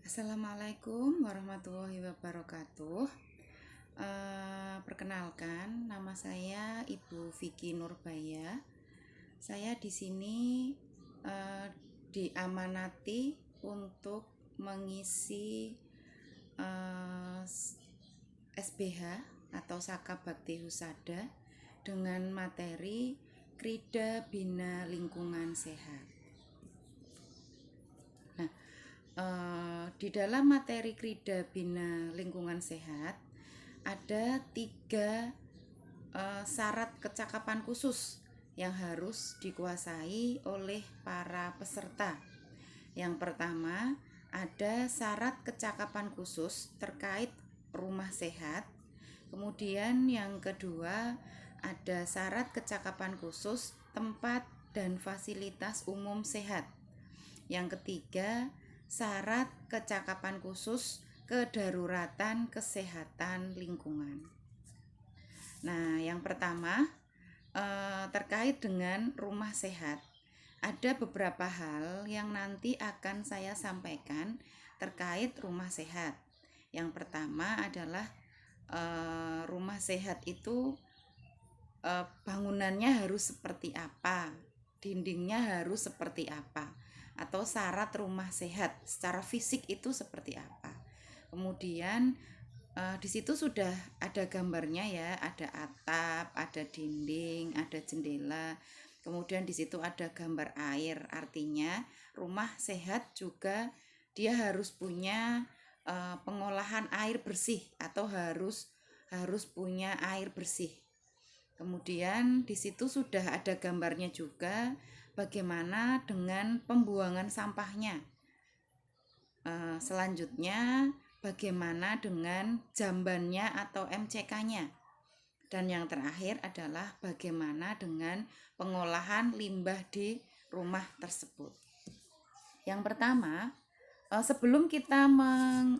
Assalamualaikum warahmatullahi wabarakatuh. Perkenalkan, nama saya Ibu Vicky Nurbaya. Saya di sini diamanati untuk mengisi SBH atau Saka Bakti Husada dengan materi Krida Bina Lingkungan Sehat. Di dalam materi Krida Bina Lingkungan Sehat ada 3 syarat kecakapan khusus yang harus dikuasai oleh para peserta. Yang pertama, ada syarat kecakapan khusus terkait rumah sehat. Kemudian yang kedua, ada syarat kecakapan khusus tempat dan fasilitas umum sehat. Yang ketiga, syarat kecakapan khusus kedaruratan kesehatan lingkungan. Nah, yang pertama terkait dengan rumah sehat. Ada beberapa hal yang nanti akan saya sampaikan terkait rumah sehat. Yang pertama adalah rumah sehat itu bangunannya harus seperti apa, dindingnya harus seperti apa, atau syarat rumah sehat secara fisik itu seperti apa. Kemudian di situ sudah ada gambarnya ya, ada atap, ada dinding, ada jendela. Kemudian di situ ada gambar air, artinya rumah sehat juga dia harus punya pengolahan air bersih atau harus punya air bersih. Kemudian di situ sudah ada gambarnya juga bagaimana dengan pembuangan sampahnya. Selanjutnya bagaimana dengan jambannya atau MCK-nya. Dan yang terakhir adalah bagaimana dengan pengolahan limbah di rumah tersebut. Yang pertama, sebelum kita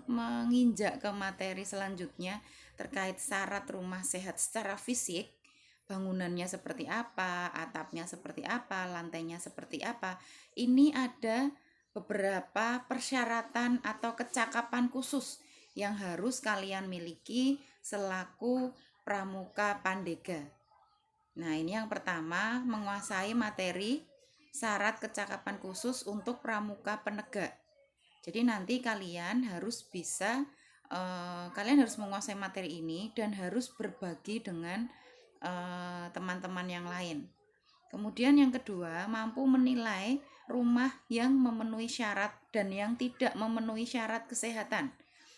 menginjak ke materi selanjutnya terkait syarat rumah sehat secara fisik, bangunannya seperti apa, atapnya seperti apa, lantainya seperti apa, ini ada beberapa persyaratan atau kecakapan khusus yang harus kalian miliki selaku pramuka pandega. Nah, ini yang pertama, menguasai materi syarat kecakapan khusus untuk pramuka penegak. Jadi nanti kalian harus menguasai materi ini dan harus berbagi dengan teman-teman yang lain. Kemudian yang kedua, mampu menilai rumah yang memenuhi syarat dan yang tidak memenuhi syarat kesehatan.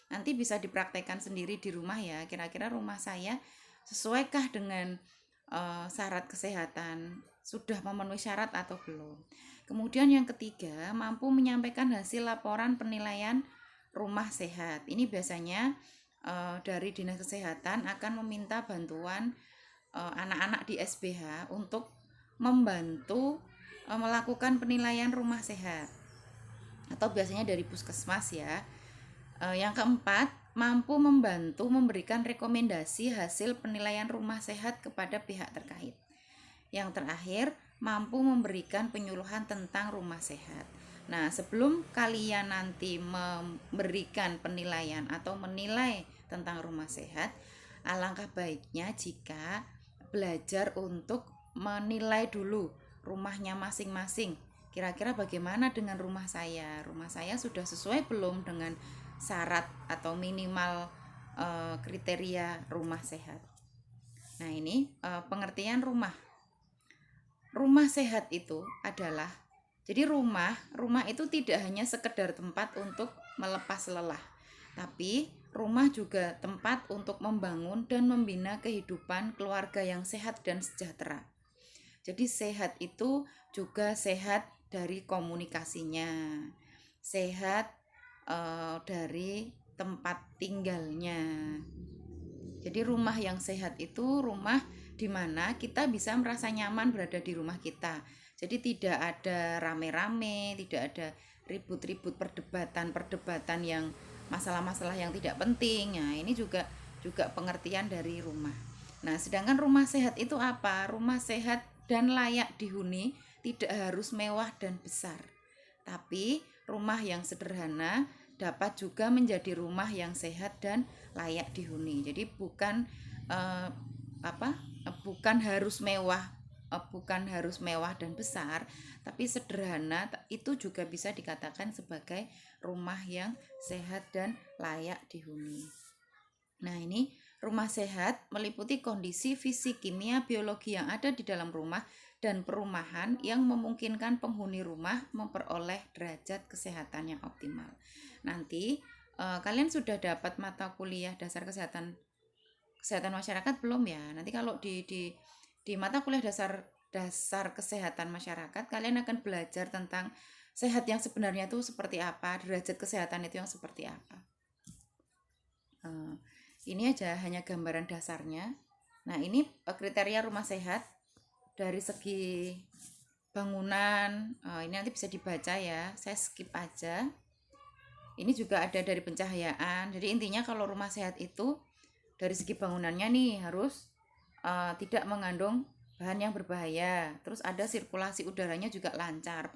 Nanti bisa dipraktekkan sendiri di rumah ya, kira-kira rumah saya sesuaikah dengan syarat kesehatan, sudah memenuhi syarat atau belum. Kemudian yang ketiga, mampu menyampaikan hasil laporan penilaian rumah sehat. Ini biasanya dari Dinas Kesehatan akan meminta bantuan anak-anak di SBH untuk membantu melakukan penilaian rumah sehat, atau biasanya dari puskesmas ya. Yang keempat, mampu membantu memberikan rekomendasi hasil penilaian rumah sehat kepada pihak terkait. Yang terakhir, mampu memberikan penyuluhan tentang rumah sehat. Nah, sebelum kalian nanti memberikan penilaian atau menilai tentang rumah sehat, alangkah baiknya jika belajar untuk menilai dulu rumahnya masing-masing. Kira-kira bagaimana dengan rumah saya? Rumah saya sudah sesuai belum dengan syarat atau minimal kriteria rumah sehat. Nah, ini pengertian rumah. Rumah sehat itu adalah, jadi rumah itu tidak hanya sekedar tempat untuk melepas lelah, tapi rumah juga tempat untuk membangun dan membina kehidupan keluarga yang sehat dan sejahtera. Jadi sehat itu juga sehat dari komunikasinya, sehat dari tempat tinggalnya. Jadi rumah yang sehat itu rumah di mana kita bisa merasa nyaman berada di rumah kita. Jadi tidak ada rame-rame, tidak ada ribut-ribut perdebatan yang masalah-masalah yang tidak penting. Nah, ini juga pengertian dari rumah. Nah, sedangkan rumah sehat itu apa? Rumah sehat dan layak dihuni tidak harus mewah dan besar, tapi rumah yang sederhana dapat juga menjadi rumah yang sehat dan layak dihuni. Jadi bukan eh, bukan harus mewah, bukan harus mewah dan besar, tapi sederhana itu juga bisa dikatakan sebagai rumah yang sehat dan layak dihuni. Nah, ini rumah sehat meliputi kondisi fisik, kimia, biologi yang ada di dalam rumah dan perumahan yang memungkinkan penghuni rumah memperoleh derajat kesehatan yang optimal. Nanti kalian sudah dapat mata kuliah dasar kesehatan masyarakat belum ya? Nanti kalau di mata kuliah dasar kesehatan masyarakat, kalian akan belajar tentang sehat yang sebenarnya itu seperti apa, derajat kesehatan itu yang seperti apa. Ini aja hanya gambaran dasarnya. Nah, ini kriteria rumah sehat dari segi bangunan. Ini nanti bisa dibaca ya, saya skip aja. Ini juga ada dari pencahayaan. Jadi intinya kalau rumah sehat itu dari segi bangunannya nih harus tidak mengandung bahan yang berbahaya. Terus ada sirkulasi udaranya juga lancar.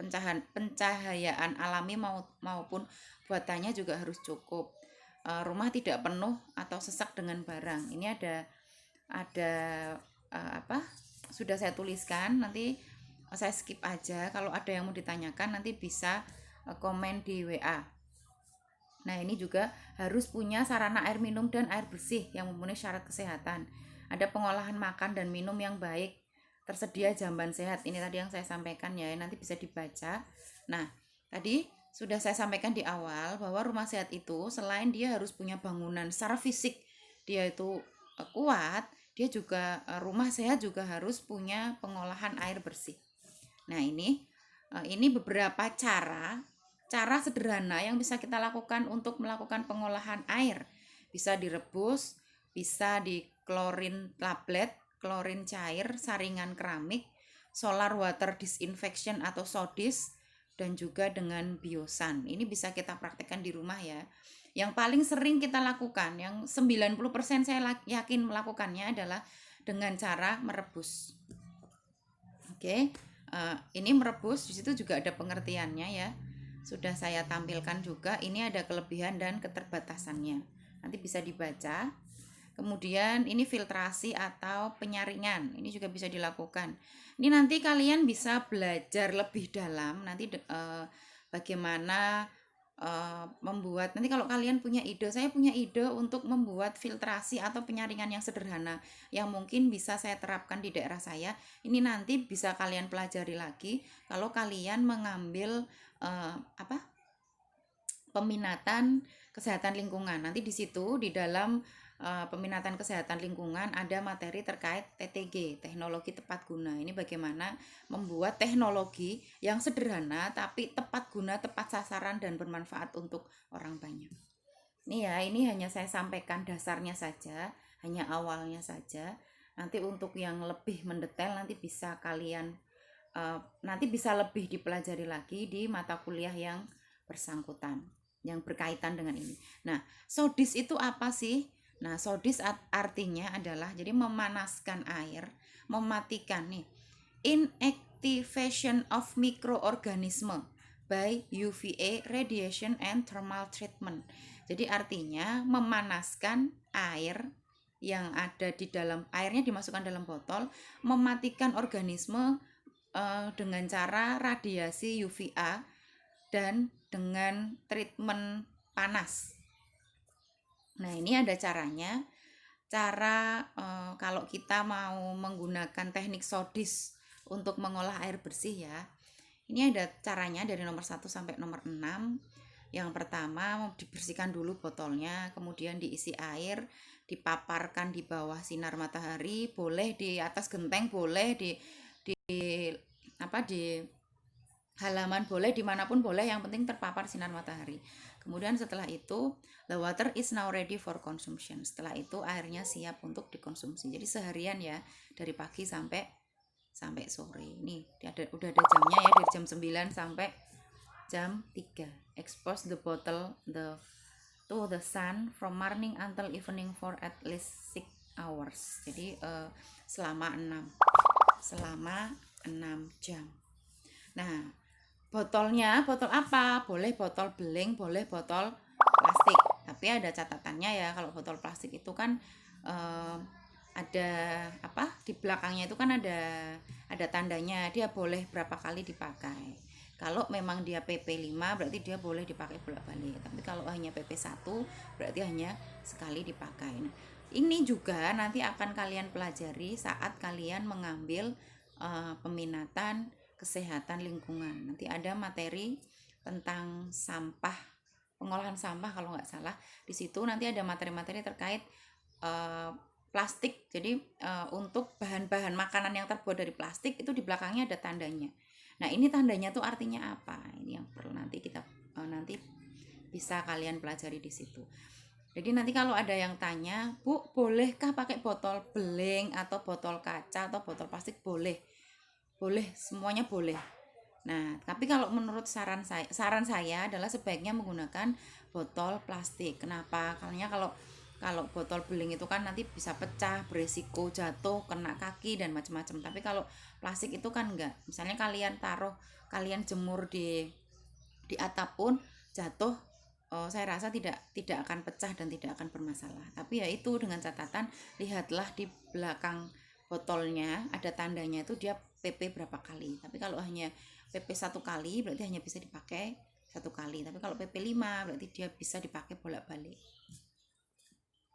Pencahayaan alami maupun buatannya juga harus cukup. Rumah tidak penuh atau sesak dengan barang. Ini ada sudah saya tuliskan, nanti saya skip aja. Kalau ada yang mau ditanyakan nanti bisa komen di WA. Nah, ini juga harus punya sarana air minum dan air bersih yang memenuhi syarat kesehatan. Ada pengolahan makan dan minum yang baik. Tersedia jamban sehat. Ini tadi yang saya sampaikan ya, nanti bisa dibaca. Nah, tadi sudah saya sampaikan di awal bahwa rumah sehat itu selain dia harus punya bangunan secara fisik, dia itu kuat, dia juga rumah sehat juga harus punya pengolahan air bersih. Nah, ini beberapa cara sederhana yang bisa kita lakukan untuk melakukan pengolahan air. Bisa direbus, bisa di klorin tablet, klorin cair, saringan keramik, solar water disinfection atau SODIS, dan juga dengan biosan. Ini bisa kita praktekkan di rumah ya. Yang paling sering kita lakukan, yang 90% saya yakin melakukannya adalah dengan cara merebus. Oke, ini merebus, di situ juga ada pengertiannya ya. Sudah saya tampilkan juga, ini ada kelebihan dan keterbatasannya. Nanti bisa dibaca. Kemudian ini filtrasi atau penyaringan, ini juga bisa dilakukan. Ini nanti kalian bisa belajar lebih dalam nanti bagaimana membuat. Nanti kalau kalian punya ide, saya punya ide untuk membuat filtrasi atau penyaringan yang sederhana yang mungkin bisa saya terapkan di daerah saya. Ini nanti bisa kalian pelajari lagi kalau kalian mengambil peminatan kesehatan lingkungan. Nanti di situ di dalam peminatan kesehatan lingkungan ada materi terkait TTG, teknologi tepat guna. Ini bagaimana membuat teknologi yang sederhana tapi tepat guna, tepat sasaran dan bermanfaat untuk orang banyak. Ini ya, ini hanya saya sampaikan dasarnya saja, hanya awalnya saja. Nanti untuk yang lebih mendetail nanti bisa kalian nanti bisa lebih dipelajari lagi di mata kuliah yang bersangkutan, yang berkaitan dengan ini. Nah, SODIS itu apa sih? Nah, SODIS artinya adalah jadi memanaskan air, mematikan nih inactivation of microorganism by UVA radiation and thermal treatment. Jadi artinya memanaskan air yang ada di dalam airnya dimasukkan dalam botol, mematikan organisme dengan cara radiasi UVA dan dengan treatment panas. Nah, ini ada caranya. Cara kalau kita mau menggunakan teknik SODIS untuk mengolah air bersih ya. Ini ada caranya dari nomor 1 sampai nomor 6. Yang pertama, dibersihkan dulu botolnya, kemudian diisi air, dipaparkan di bawah sinar matahari, boleh di atas genteng, boleh di halaman, boleh dimanapun boleh, yang penting terpapar sinar matahari. Kemudian setelah itu the water is now ready for consumption. Setelah itu airnya siap untuk dikonsumsi. Jadi seharian ya, dari pagi sampai sore. Ini udah ada jamnya ya, dari jam 9 sampai jam 3. Expose the bottle to the sun from morning until evening for at least 6 hours. Jadi selama 6 jam. Nah, botolnya botol apa? Boleh botol beling, boleh botol Tapi ada catatannya ya, kalau botol plastik itu kan ada apa, di belakangnya itu kan ada tandanya dia boleh berapa kali dipakai. Kalau memang dia PP5 berarti dia boleh dipakai bolak-balik. Tapi kalau hanya PP1 berarti hanya sekali dipakai. Nah, ini juga nanti akan kalian pelajari saat kalian mengambil peminatan kesehatan lingkungan. Nanti ada materi tentang sampah, pengolahan sampah kalau nggak salah. Di situ nanti ada materi-materi terkait plastik. Jadi untuk bahan-bahan makanan yang terbuat dari plastik itu di belakangnya ada tandanya. Nah, ini tandanya tuh artinya apa? Ini yang perlu nanti kita nanti bisa kalian pelajari di situ. Jadi nanti kalau ada yang tanya, Bu, bolehkah pakai botol beling atau botol kaca atau botol plastik? Boleh. Boleh, semuanya boleh. Nah, tapi kalau menurut saran saya adalah sebaiknya menggunakan botol plastik. Kenapa? Karena kalau botol beling itu kan nanti bisa pecah, beresiko jatuh, kena kaki dan macam-macam. Tapi kalau plastik itu kan enggak. Misalnya kalian jemur di atap pun jatuh, saya rasa tidak akan pecah dan tidak akan bermasalah. Tapi ya itu dengan catatan, lihatlah di belakang botolnya ada tandanya itu dia PP berapa kali. Tapi kalau hanya PP 1 kali berarti hanya bisa dipakai 1 kali. Tapi kalau PP 5 berarti dia bisa dipakai bolak-balik.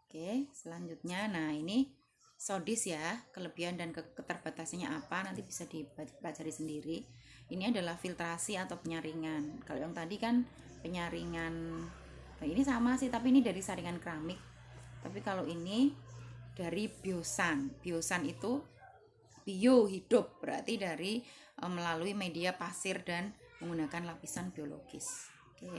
Oke, selanjutnya nah ini SODIS ya, kelebihan dan keterbatasannya apa nanti bisa dipelajari sendiri. Ini adalah filtrasi atau penyaringan. Kalau yang tadi kan penyaringan, nah ini sama sih tapi ini dari saringan keramik. Tapi kalau ini dari biosan. Biosan itu bio, hidup, berarti dari melalui media pasir dan menggunakan lapisan biologis. Oke.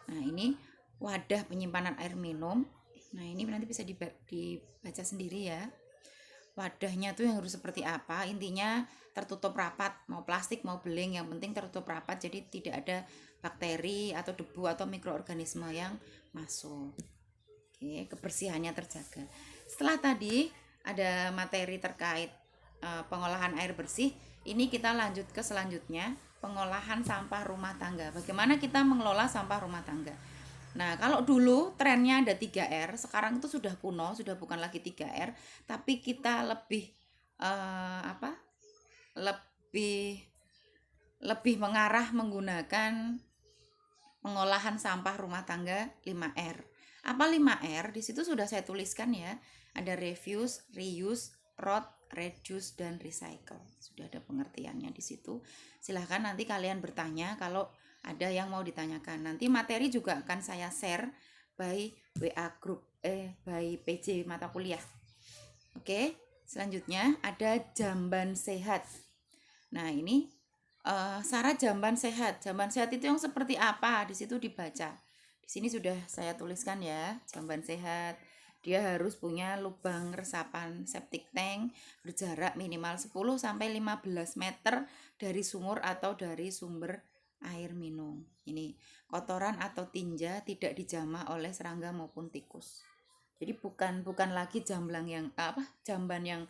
Nah, ini wadah penyimpanan air minum. Nah, ini nanti bisa dibaca sendiri ya. Wadahnya tuh yang harus seperti apa? Intinya tertutup rapat, mau plastik mau beling, yang penting tertutup rapat jadi tidak ada bakteri atau debu atau mikroorganisme yang masuk. Oke, kebersihannya terjaga. Setelah tadi ada materi terkait pengolahan air bersih, ini kita lanjut ke selanjutnya, pengolahan sampah rumah tangga. Bagaimana kita mengelola sampah rumah tangga? Nah, kalau dulu trennya ada 3R, sekarang itu sudah kuno, sudah bukan lagi 3R, tapi kita lebih apa? Lebih mengarah menggunakan pengolahan sampah rumah tangga 5R. Apa 5R? Di situ sudah saya tuliskan ya. Ada refuse, reuse, rot, reduce, dan recycle. Sudah ada pengertiannya di situ. Silahkan nanti kalian bertanya kalau ada yang mau ditanyakan. Nanti materi juga akan saya share by WA group, by PJ mata kuliah. Oke, selanjutnya ada jamban sehat. Nah, ini syarat jamban sehat. Jamban sehat itu yang seperti apa? Di situ dibaca. Di sini sudah saya tuliskan ya, jamban sehat. Dia harus punya lubang resapan septic tank berjarak minimal 10 sampai 15 meter dari sumur atau dari sumber air minum. Ini kotoran atau tinja tidak dijamah oleh serangga maupun tikus. Jadi bukan lagi jamban yang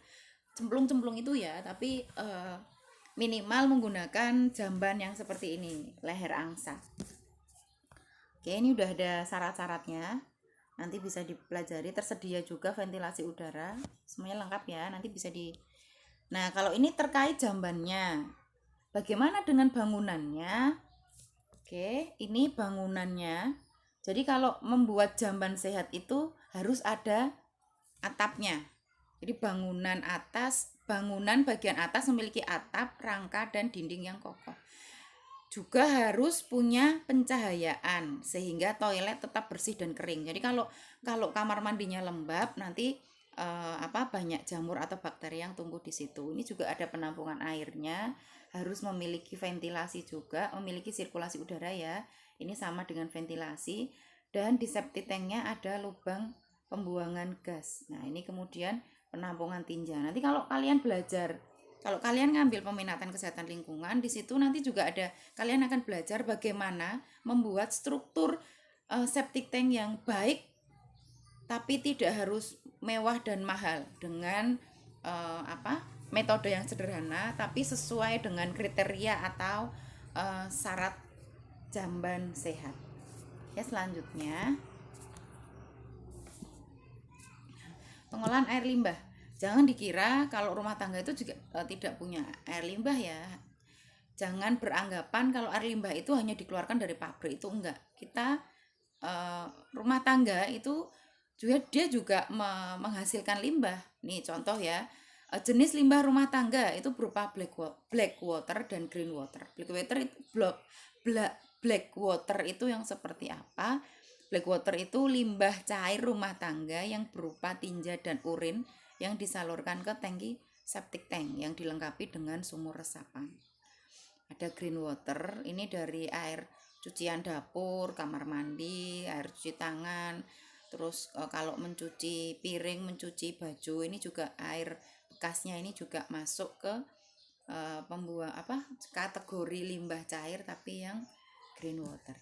cemplung-cemplung itu ya, tapi minimal menggunakan jamban yang seperti ini, leher angsa. Oke, ini udah ada syarat-syaratnya. Nanti bisa dipelajari, tersedia juga ventilasi udara. Semuanya lengkap ya, nanti bisa Nah, kalau ini terkait jambannya. Bagaimana dengan bangunannya? Oke, ini bangunannya. Jadi kalau membuat jamban sehat itu harus ada atapnya. Jadi bangunan bagian atas memiliki atap, rangka, dan dinding yang kokoh. Juga harus punya pencahayaan sehingga toilet tetap bersih dan kering. Jadi kalau kamar mandinya lembab nanti banyak jamur atau bakteri yang tumbuh di situ. Ini juga ada penampungan airnya, harus memiliki ventilasi juga, memiliki sirkulasi udara ya. Ini sama dengan ventilasi, dan di septic tanknya ada lubang pembuangan gas. Nah, ini kemudian penampungan tinja. Nanti kalau kalian ngambil peminatan kesehatan lingkungan, di situ nanti juga kalian akan belajar bagaimana membuat struktur septic tank yang baik tapi tidak harus mewah dan mahal, dengan metode yang sederhana tapi sesuai dengan kriteria atau syarat jamban sehat. Ya, selanjutnya Pengolahan air limbah. Jangan dikira kalau rumah tangga itu juga tidak punya air limbah ya. Jangan beranggapan kalau air limbah itu hanya dikeluarkan dari pabrik, itu enggak. Kita rumah tangga itu juga dia juga menghasilkan limbah. Nih contoh ya, jenis limbah rumah tangga itu berupa black water dan green water. Black water itu yang seperti apa? Black water itu limbah cair rumah tangga yang berupa tinja dan urin yang disalurkan ke tangki septic tank yang dilengkapi dengan sumur resapan. Ada green water, ini dari air cucian dapur, kamar mandi, air cuci tangan. Terus kalau mencuci piring, mencuci baju, ini juga air bekasnya ini juga masuk ke pembuang apa kategori limbah cair tapi yang green water.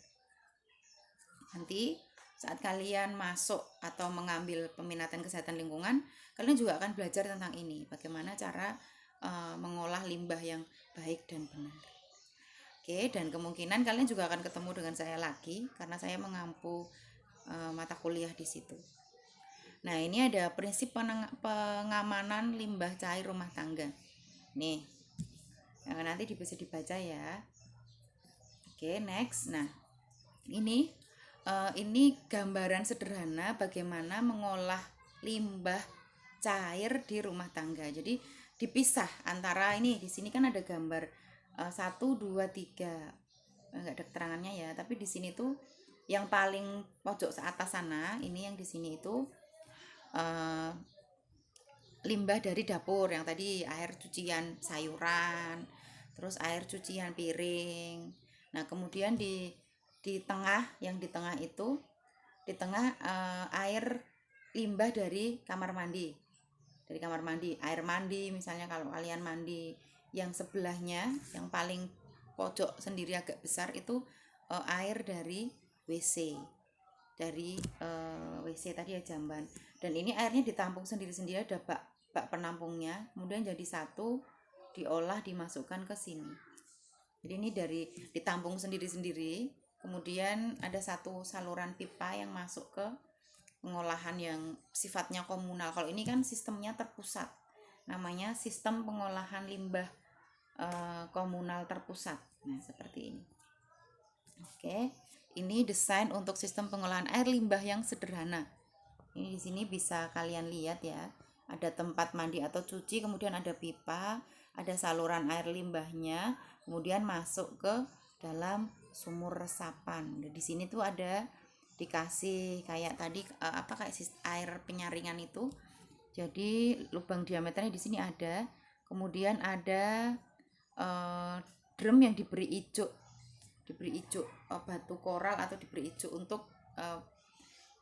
Nanti saat kalian masuk atau mengambil peminatan kesehatan lingkungan, kalian juga akan belajar tentang ini, bagaimana cara mengolah limbah yang baik dan benar. Oke, dan kemungkinan kalian juga akan ketemu dengan saya lagi karena saya mengampu mata kuliah di situ. Nah, ini ada prinsip pengamanan limbah cair rumah tangga. Nih, nanti bisa dibaca ya. Oke, next. Nah, ini gambaran sederhana bagaimana mengolah limbah cair di rumah tangga. Jadi dipisah antara ini, di sini kan ada gambar 1, 2, 3, enggak ada keterangannya ya, tapi di sini tuh yang paling pojok atas sana, ini yang di sini itu limbah dari dapur, yang tadi air cucian sayuran, terus air cucian piring. Nah, kemudian di tengah, yang di tengah itu di tengah air limbah dari kamar mandi. Dari kamar mandi, air mandi misalnya kalau kalian mandi, yang sebelahnya yang paling pojok sendiri agak besar itu air dari WC. Dari WC tadi ya jamban. Dan ini airnya ditampung sendiri-sendiri, ada bak penampungnya, kemudian jadi satu, diolah, dimasukkan ke sini. Jadi ini dari ditampung sendiri-sendiri, kemudian ada satu saluran pipa yang masuk ke pengolahan yang sifatnya komunal. Kalau ini kan sistemnya terpusat, namanya sistem pengolahan limbah komunal terpusat. Nah, seperti ini. Oke, ini desain untuk sistem pengolahan air limbah yang sederhana. Ini di sini bisa kalian lihat ya. Ada tempat mandi atau cuci, kemudian ada pipa, ada saluran air limbahnya, kemudian masuk ke dalam sumur resapan. Dan di sini tuh ada dikasih kayak tadi kayak air penyaringan itu. Jadi lubang diameternya di sini ada. Kemudian ada drum yang diberi ijuk batu koral atau diberi ijuk untuk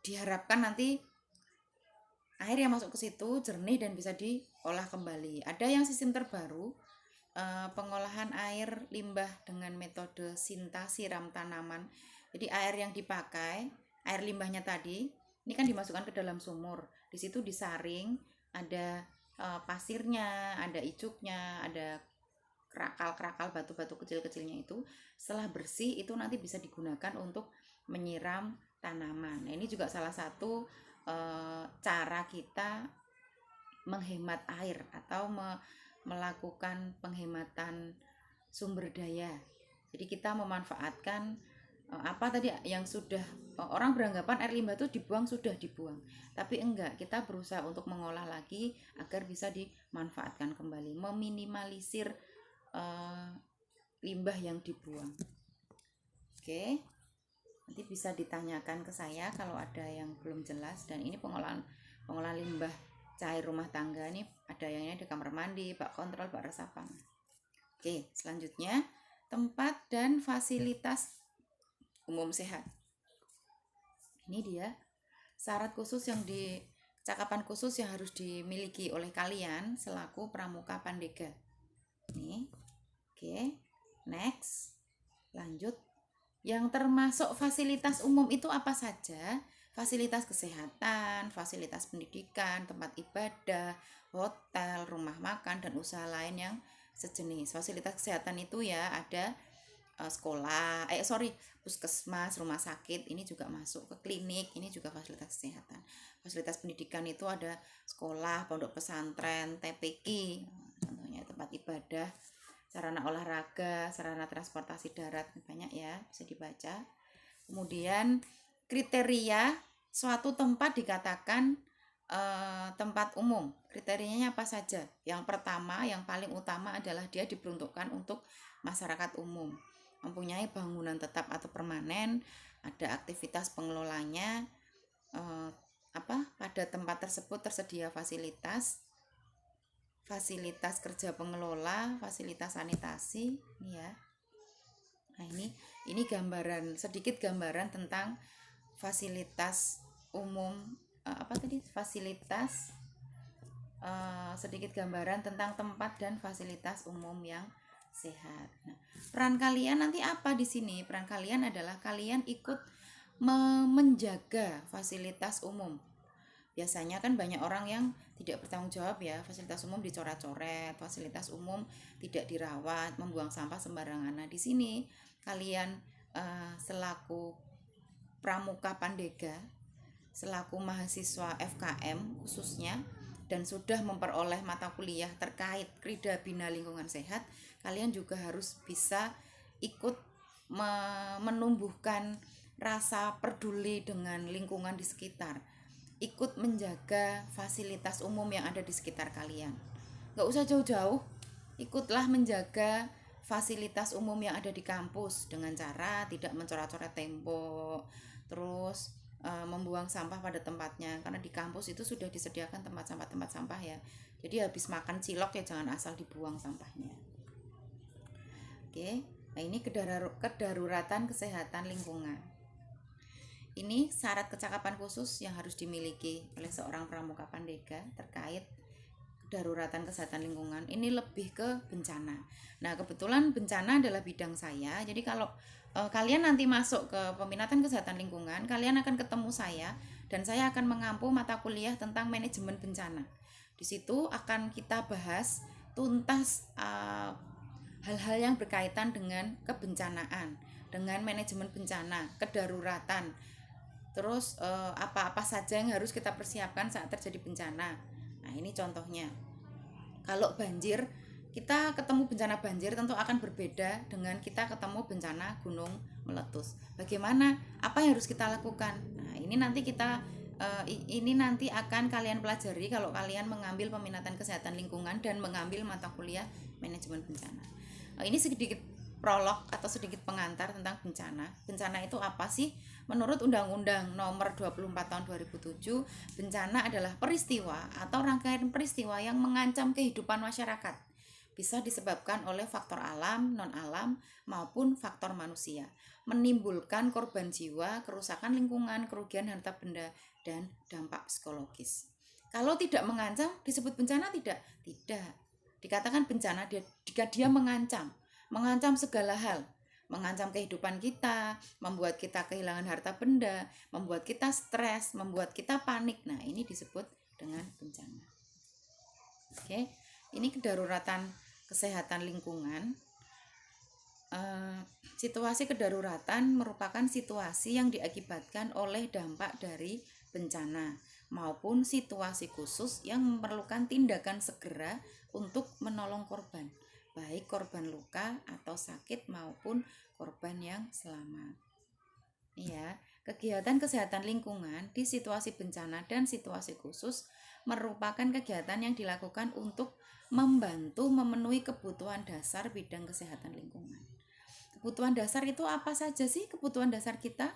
diharapkan nanti air yang masuk ke situ jernih dan bisa diolah kembali. Ada yang sistem terbaru, pengolahan air limbah dengan metode Sinta siram tanaman. Jadi air yang dipakai, air limbahnya tadi, ini kan dimasukkan ke dalam sumur. Di situ disaring, ada pasirnya, ada icuknya, ada kerakal-kerakal batu-batu kecil-kecilnya itu. Setelah bersih itu nanti bisa digunakan untuk menyiram tanaman. Nah, ini juga salah satu cara kita menghemat air atau melakukan penghematan sumber daya. Jadi kita memanfaatkan apa tadi yang sudah orang beranggapan air limbah itu sudah dibuang, tapi enggak, kita berusaha untuk mengolah lagi agar bisa dimanfaatkan kembali, meminimalisir limbah yang dibuang. Oke, nanti bisa ditanyakan ke saya kalau ada yang belum jelas. Dan ini pengolahan limbah cair rumah tangga, ini ada yang ini di kamar mandi, bak kontrol, bak resapan. Oke, selanjutnya tempat dan fasilitas umum sehat. Ini dia syarat khusus yang cakapan khusus yang harus dimiliki oleh kalian selaku pramuka pandega. Nih. Oke, next. Lanjut. Yang termasuk fasilitas umum itu apa saja? Fasilitas kesehatan, fasilitas pendidikan, tempat ibadah, hotel, rumah makan, dan usaha lain yang sejenis. Fasilitas kesehatan itu ya ada sekolah, puskesmas, rumah sakit, ini juga masuk ke klinik, ini juga fasilitas kesehatan. Fasilitas pendidikan itu ada sekolah, pondok pesantren, TPQ, contohnya tempat ibadah, sarana olahraga, sarana transportasi darat, banyak ya, bisa dibaca. Kemudian kriteria suatu tempat dikatakan tempat umum. Kriterianya apa saja? Yang pertama, yang paling utama adalah dia diperuntukkan untuk masyarakat umum, mempunyai bangunan tetap atau permanen, ada aktivitas pengelolanya, pada tempat tersebut tersedia fasilitas kerja pengelola, fasilitas sanitasi, ya. Nah, ini sedikit gambaran tentang fasilitas umum, sedikit gambaran tentang tempat dan fasilitas umum yang sehat. Nah, peran kalian nanti apa di sini? Peran kalian adalah kalian ikut menjaga fasilitas umum. Biasanya kan banyak orang yang tidak bertanggung jawab ya, fasilitas umum dicoret-coret, fasilitas umum tidak dirawat, membuang sampah sembarangan. Nah, di sini kalian selaku pramuka Pandega, selaku mahasiswa FKM khususnya, dan sudah memperoleh mata kuliah terkait Krida Bina Lingkungan Sehat, kalian juga harus bisa ikut menumbuhkan rasa peduli dengan lingkungan di sekitar, ikut menjaga fasilitas umum yang ada di sekitar kalian. Gak usah jauh-jauh, ikutlah menjaga fasilitas umum yang ada di kampus dengan cara tidak mencoret-coret tembok, terus membuang sampah pada tempatnya, karena di kampus itu sudah disediakan tempat sampah ya. Jadi habis makan cilok ya jangan asal dibuang sampahnya. Oke, nah ini kedaruratan kesehatan lingkungan. Ini syarat kecakapan khusus yang harus dimiliki oleh seorang pramuka Pandega terkait kedaruratan kesehatan lingkungan. Ini lebih ke bencana. Nah, kebetulan bencana adalah bidang saya. Jadi kalau kalian nanti masuk ke peminatan kesehatan lingkungan, kalian akan ketemu saya dan saya akan mengampu mata kuliah tentang manajemen bencana. Di situ akan kita bahas tuntas hal-hal yang berkaitan dengan kebencanaan, dengan manajemen bencana, kedaruratan. Terus apa-apa saja yang harus kita persiapkan saat terjadi bencana. Nah, ini contohnya. Kalau banjir, kita ketemu bencana banjir tentu akan berbeda dengan kita ketemu bencana gunung meletus. Bagaimana? Apa yang harus kita lakukan? Nah, ini nanti akan kalian pelajari kalau kalian mengambil peminatan kesehatan lingkungan dan mengambil mata kuliah manajemen bencana. Ini sedikit prolog atau sedikit pengantar tentang bencana. Bencana itu apa sih? Menurut Undang-Undang Nomor 24 Tahun 2007, bencana adalah peristiwa atau rangkaian peristiwa yang mengancam kehidupan masyarakat. Bisa disebabkan oleh faktor alam, non-alam, maupun faktor manusia. Menimbulkan korban jiwa, kerusakan lingkungan, kerugian harta benda, dan dampak psikologis. Kalau tidak mengancam, disebut bencana tidak? Tidak. Dikatakan bencana jika dia mengancam segala hal, mengancam kehidupan kita, membuat kita kehilangan harta benda, membuat kita stres, membuat kita panik. Nah, ini disebut dengan bencana. Oke, ini kedaruratan kesehatan lingkungan. Situasi kedaruratan merupakan situasi yang diakibatkan oleh dampak dari bencana maupun situasi khusus yang memerlukan tindakan segera untuk menolong korban, baik korban luka atau sakit maupun korban yang selamat. Ya, kegiatan kesehatan lingkungan di situasi bencana dan situasi khusus merupakan kegiatan yang dilakukan untuk membantu memenuhi kebutuhan dasar bidang kesehatan lingkungan. Kebutuhan dasar itu apa saja sih kebutuhan dasar kita?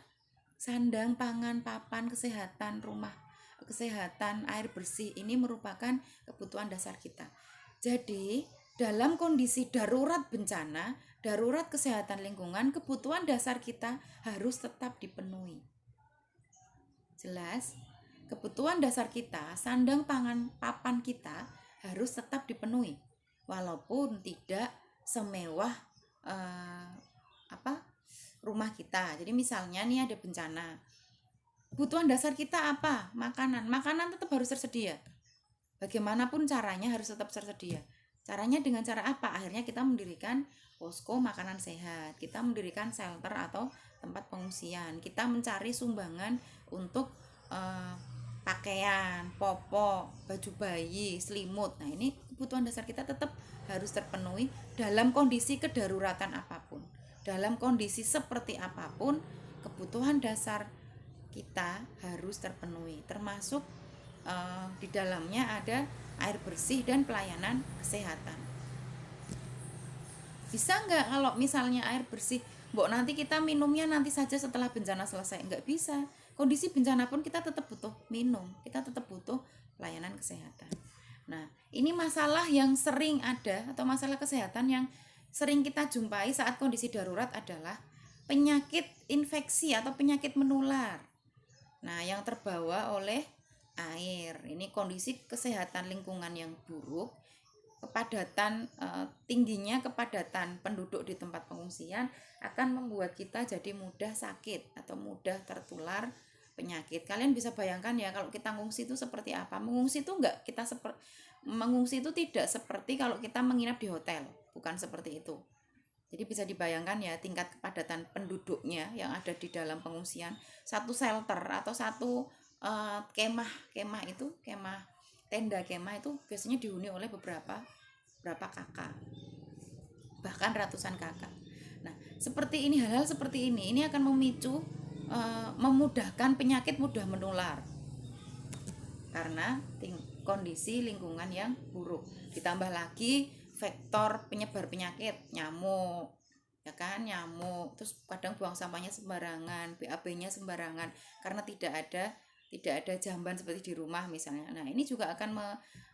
Sandang, pangan, papan, kesehatan, rumah, kesehatan, air bersih, ini merupakan kebutuhan dasar kita. Jadi, dalam kondisi darurat bencana, darurat kesehatan lingkungan, kebutuhan dasar kita harus tetap dipenuhi. Jelas? Kebutuhan dasar kita, sandang, pangan, papan kita harus tetap dipenuhi. Walaupun tidak semewah rumah kita. Jadi misalnya nih ada bencana. Kebutuhan dasar kita apa? Makanan. Makanan tetap harus tersedia. Bagaimanapun caranya harus tetap tersedia. Caranya dengan cara apa? Akhirnya kita mendirikan posko makanan sehat, kita mendirikan shelter atau tempat pengungsian, kita mencari sumbangan untuk pakaian, popok, baju bayi, selimut. Nah, ini kebutuhan dasar kita tetap harus terpenuhi dalam kondisi kedaruratan apapun. Dalam kondisi seperti apapun, kebutuhan dasar kita harus terpenuhi, termasuk di dalamnya ada air bersih dan pelayanan kesehatan. Bisa nggak kalau misalnya air bersih, nanti kita minumnya nanti saja setelah bencana selesai? Nggak bisa. Kondisi bencana pun kita tetap butuh minum, kita tetap butuh pelayanan kesehatan. Nah, ini masalah yang sering ada atau masalah kesehatan yang sering kita jumpai saat kondisi darurat adalah penyakit infeksi atau penyakit menular. Nah, yang terbawa oleh air. Ini kondisi kesehatan lingkungan yang buruk, kepadatan tingginya kepadatan penduduk di tempat pengungsian akan membuat kita jadi mudah sakit atau mudah tertular penyakit. Kalian bisa bayangkan ya, kalau kita mengungsi itu seperti apa? Mengungsi itu mengungsi itu tidak seperti kalau kita menginap di hotel, bukan seperti itu. Jadi bisa dibayangkan ya tingkat kepadatan penduduknya yang ada di dalam pengungsian. Satu shelter atau satu kemah tenda kemah itu biasanya dihuni oleh berapa kakak, bahkan ratusan kakak. Nah, seperti ini, hal-hal seperti ini akan memicu memudahkan penyakit mudah menular karena kondisi lingkungan yang buruk. Ditambah lagi vektor penyebar penyakit, nyamuk, ya kan, nyamuk. Terus kadang buang sampahnya sembarangan, BAB-nya sembarangan karena tidak ada jamban seperti di rumah misalnya. Nah, ini juga akan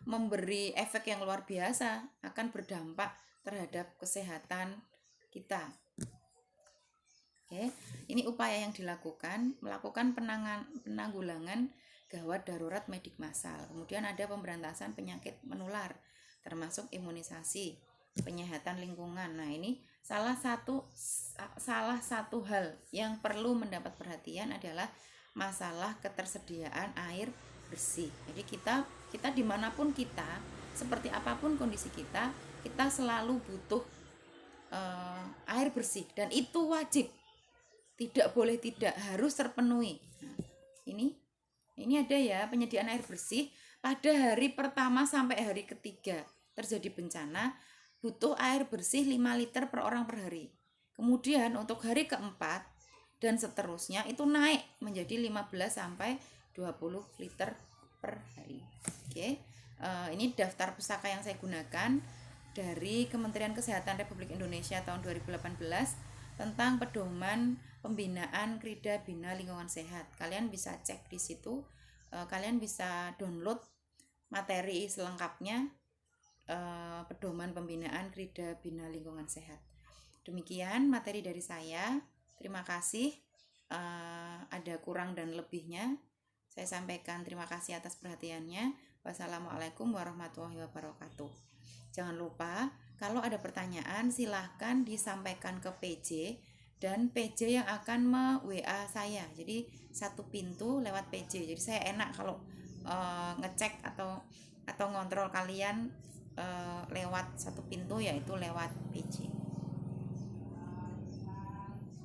memberi efek yang luar biasa, akan berdampak terhadap kesehatan kita. Oke, ini upaya yang dilakukan, melakukan penanggulangan gawat darurat medik massal. Kemudian ada pemberantasan penyakit menular, termasuk imunisasi, penyehatan lingkungan. Nah, ini salah satu hal yang perlu mendapat perhatian adalah masalah ketersediaan air bersih. Jadi kita dimanapun kita, seperti apapun kondisi kita selalu butuh air bersih, dan itu wajib, tidak boleh tidak, harus terpenuhi. Nah, ini ada ya penyediaan air bersih pada hari pertama sampai hari ketiga terjadi bencana, butuh air bersih 5 liter per orang per hari. Kemudian untuk hari keempat dan seterusnya itu naik menjadi 15 sampai 20 liter per hari. Oke. Ini daftar pusaka yang saya gunakan dari Kementerian Kesehatan Republik Indonesia tahun 2018 tentang pedoman pembinaan Krida Bina Lingkungan Sehat. Kalian bisa cek di situ, kalian bisa download materi selengkapnya, pedoman pembinaan Krida Bina Lingkungan Sehat. Demikian materi dari saya. Terima kasih. Ada kurang dan lebihnya saya sampaikan. Terima kasih atas perhatiannya. Wassalamualaikum warahmatullahi wabarakatuh. Jangan lupa kalau ada pertanyaan silahkan disampaikan ke PJ, dan PJ yang akan WA saya. Jadi satu pintu lewat PJ. Jadi saya enak kalau ngecek atau ngontrol kalian lewat satu pintu, yaitu lewat PJ.